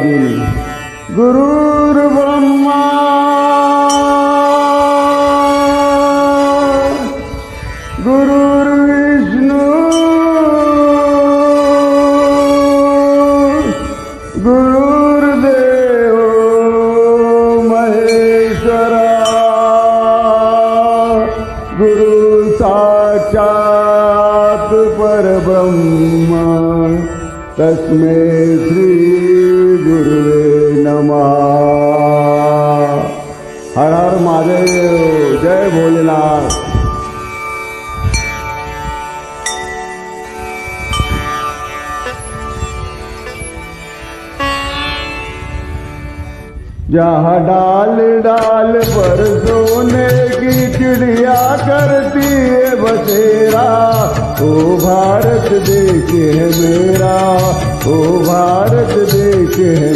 लागेल. गुरुर्ब्रह्मा गुरुर्विष्णू गुरुर्देव महेश्वरा गुरु साक्षात परब्रह्म तस्मै श्री गुरुवे नमः. हर हर महादेव. जय भोलेनाथ. जहाँ डाल डाल पर सोने की चिड़िया करती है बसेरा, ओ भारत देश है मेरा, ओ भारत देश है